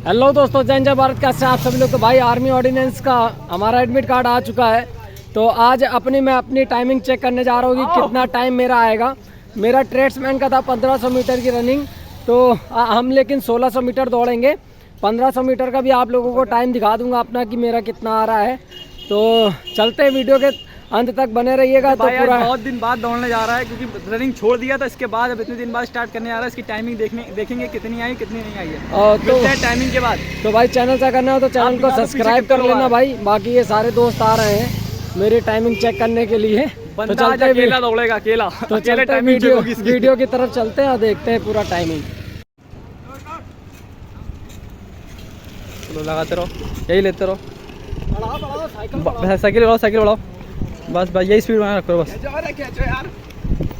Hello दोस्तों, जय जय भारत। कैसे आप सभी लोग। तो भाई आर्मी ऑर्डिनेंस का हमारा एडमिट कार्ड आ चुका है। तो आज मैं अपनी टाइमिंग चेक करने जा रहा हूँ कि कितना टाइम मेरा आएगा। मेरा ट्रेड्समैन का था 1500 मीटर की रनिंग, तो हम लेकिन 1600 मीटर दौड़ेंगे। 1500 मीटर का भी आप लोगों को टाइम दिखा दूंगा अपना कि मेरा कितना आ रहा है। तो चलते हैं, वीडियो के अंत तक बने रहिएगा। तो पूरा बहुत दिन बाद दौड़ने जा रहा है क्योंकि रनिंग छोड़ दिया था। इसके बाद अब इतने दिन बाद स्टार्ट करने जा रहा है। इसकी टाइमिंग देखेंगे कितनी आई कितनी नहीं आई है। तो टाइमिंग के बाद तो भाई चैनल से करना हो तो चैनल को सब्सक्राइब कर लेना भाई। बाकी ये सारे दोस्त आ रहे हैं मेरी टाइमिंग चेक करने के लिए। तो चलते हैं, अकेला दौड़ेगा अकेला। तो चलते हैं वीडियो की तरफ चलते हैं और देखते हैं पूरा टाइमिंग। चलो लगाते रहो, यही लेते रहो। साइकिल बढ़ाओ बस यही स्पीड बनाए रखो बस।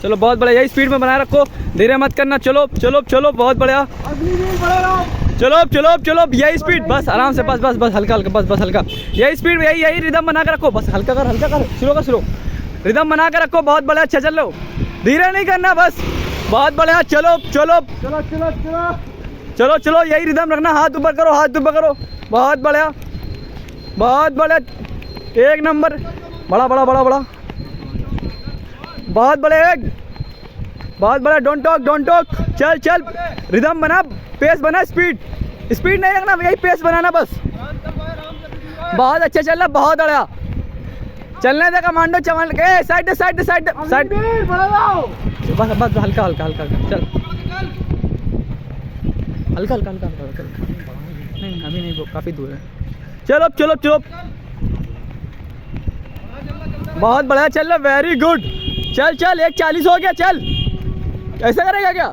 चलो बहुत बढ़िया, यही स्पीड में बनाए रखो, धीरे मत करना। चलो बहुत बढ़िया। चलो यही स्पीड, बस आराम से, बस हल्का बस हल्का। यही स्पीड, यही रिदम बना के रखो। बस हल्का कर स्लो रिदम बना के रखो। बहुत बढ़िया। अच्छा चलो, धीरे नहीं करना, बस बहुत बढ़िया। चलो यही रिदम रखना। हाथ ऊपर करो। बहुत बढ़िया एक नंबर। बड़ा बहुत बड़ा। Don't talk. चल रिदम बना, पेस बना। स्पीड नहीं रखना, यही पेस बनाना बस। बहुत अच्छा चल रहा, बहुत बढ़िया। चलने दे कमांडो, चमन के साइड बस हल्का चल। हल्का नहीं, अभी नहीं, काफी दूर है। चलो बहुत बढ़िया चल रहा, वेरी गुड। चल 1:40 हो गया। चल ऐसा करेगा क्या?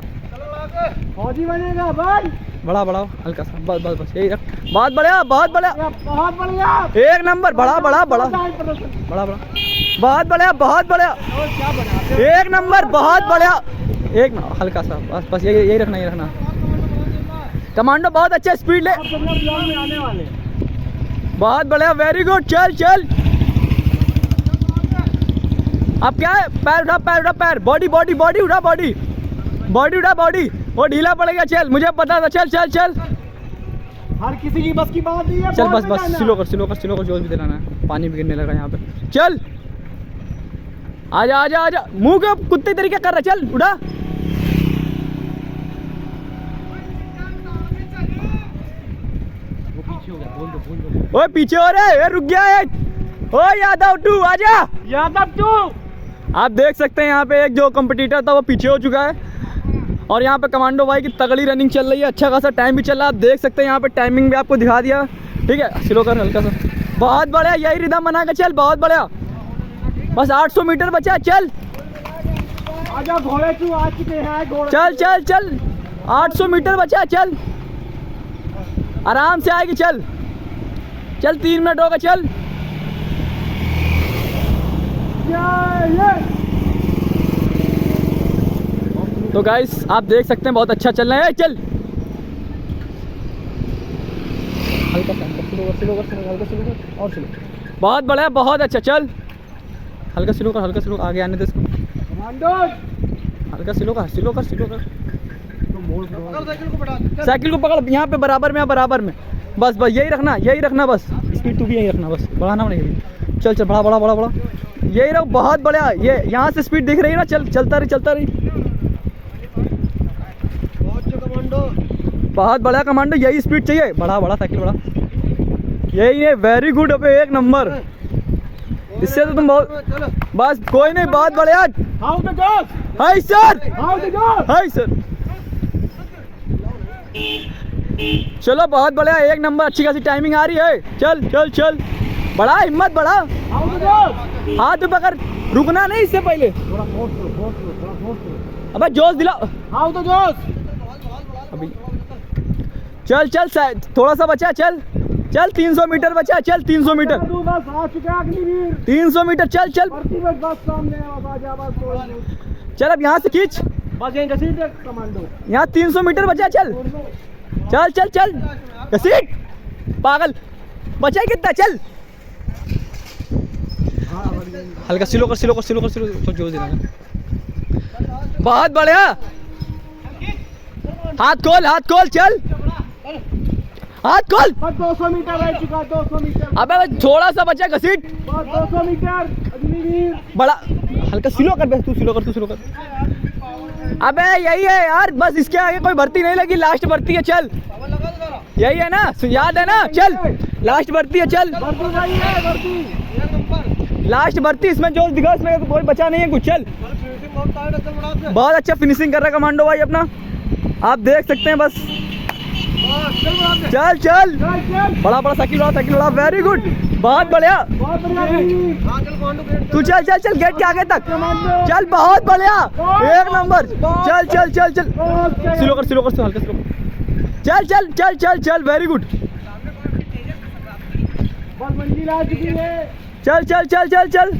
फौजी बनेगा भाई। बड़ा हल्का सा, बस यही रख। बहुत बढ़िया एक नंबर। बड़ा बहुत बढ़िया एक नंबर। बहुत बढ़िया एक हल्का सा, बस यही रखना। कमांडो बहुत अच्छा स्पीड ले। बहुत बढ़िया, वेरी गुड। चल अब क्या है? पैर उठा पैर। बॉडी उठा बॉडी। वो ढीला पड़ेगा। चल, मुझे पता था। चल हर किसी की बस की बात नहीं है। चल बस स्लो कर। जोश भी दिलाना है, पानी भी गिरने लगा यहाँ पे। चल आजा। मुंह के कुत्ते तरीके कर रहा। चल उठा। ओए पीछे हो रहे, रुक गया है। ओ यादव टू आजा। आप देख सकते हैं यहाँ पे एक जो कंपटीटर था वो पीछे हो चुका है। और यहाँ पे कमांडो भाई की तगड़ी रनिंग चल रही है। अच्छा खासा टाइम भी चल रहा है। आप देख सकते हैं यहाँ पे टाइमिंग भी आपको दिखा दिया। ठीक है, स्लो कर हल्का सा। बहुत बढ़िया, यही रिदम बना के चल। बहुत बढ़िया, बस 800 मीटर बचा। चल आजा घोड़े तू आ चुके हैं। चल 800 मीटर बचा। चल आराम से आएगी। चल 3 मिनट होगा। चल तो गाइस आप देख सकते हैं बहुत अच्छा चल रहा है। चल हल्का स्लो कर और स्लो। बहुत बढ़िया, बहुत अच्छा। चल हल्का स्लो कर। आगे आने दे इसको। हल्का स्लो कर। साइकिल को पकड़, यहाँ पे बराबर में। बस यही रखना बस। स्पीड तू भी यही रखना, बस बढ़ाना नहीं। चल बड़ा यही रहो। बहुत बढ़िया, ये यहाँ से स्पीड दिख रही है ना। चलता रही। बहुत बढ़िया कमांडो, यही स्पीड चाहिए। बड़ा साइकिल बड़ा, यही है। वेरी गुड, अबे एक नंबर। इससे तो तुम बहुत, बस कोई नहीं। बहुत बढ़िया। Hi sir. चलो बहुत बढ़िया, एक नंबर। अच्छी खासी टाइमिंग आ रही है। चल बड़ा हिम्मत, बड़ा हाथ पकड़, रुकना नहीं इससे पहले। अबे जोश दिला। अभी चल थोड़ा सा बचा। चल 300 मीटर बचा। चल 300 मीटर। 300 मीटर। चल अब यहाँ से खींच। यहाँ 300 मीटर बचा। चल घसीट पागल। बचा कितना? चल हल्का स्लो कर। जोश दिलाना। बहुत बढ़िया। हाथ खोल। चल हाथ खोल। 200 मीटर रह चुका, 200 मीटर, अबे थोड़ा सा बचा घसीट। 200 मीटर, अग्निवीर। बड़ा हल्का स्लो कर बे, तू स्लो कर, तू स्लो कर। अबे यही है यार, बस इसके आगे कोई भर्ती नहीं लगी, लास्ट भर्ती है, चल। यही है ना, याद है ना, चल लास्ट भर्ती है, चल भर्ती भाई है, भर्ती। लास्ट भर्ती। इसमें जो दिखा इसमें कोई बचा नहीं है कुछ। चल बहुत अच्छा फिनिशिंग कर रहा है कमांडो भाई अपना, आप देख सकते हैं। बस चल चल, बड़ा बड़ा साइकिल उड़ा, वेरी गुड, बहुत बढ़िया। बहुत बढ़िया। तू चल चल चल गेट के आगे तक चल, बहुत बढ़िया, एक नंबर। चल चल चल चल, स्लो कर हल्का स्लो। चल चल चल चल चल, वेरी गुड। बस मंजिल आ चुकी है। चल चल चल चल चल